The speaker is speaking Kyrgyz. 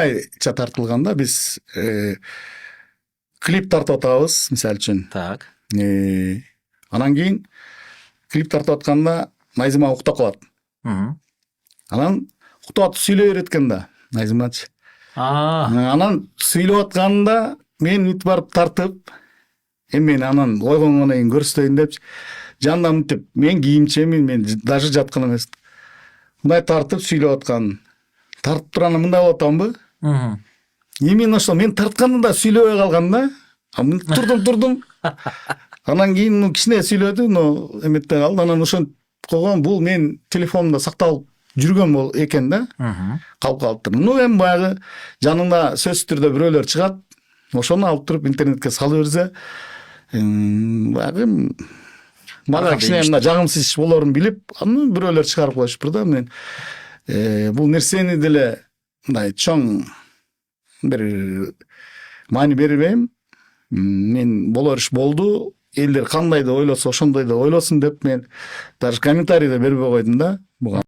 мындайча тартылганда биз клип тартып атабыз, мисалы үчүн. Так. Анан кийин клип тартып атканда Найзима уктап калат. Анан уктап атып сүйлөй берет экен да, Найзимачы. Анан сүйлөп атканда мен бүт барып тартып, мен анан ойгонгондон кийин көрсөтөйүн депчи, жанына мынтип мен кийимчемин, мен даже жаткан эмес. Мындай тартып сүйлөп аткан. Тартып турганда мындай болуп атамбы? Именно ошо мен тартканда да сүйлөбөй калган да. Турдум. Анан кийин кичине сүйлөдү, но эметте калды. Анан ошентип койгон, бул мен телефонумда сакталып жүргөн экен да. Калып калыптыр. Эми баягы жанында сөзсүз түрдө бирөөлөр чыгат. Ошону алып туруп интернетке салып берсе, баягы мага кичине мына жагымсыз иш болорун билип, аны бирөөлөр чыгарып коюшуптур да. Мен бул нерсени деле мындай чоң бир маани бербейм. Мен болор иш болду. Элдер кандай да ойлосо ошондой да ойлосун деп мен даже комментарий да бербей койдум да буга.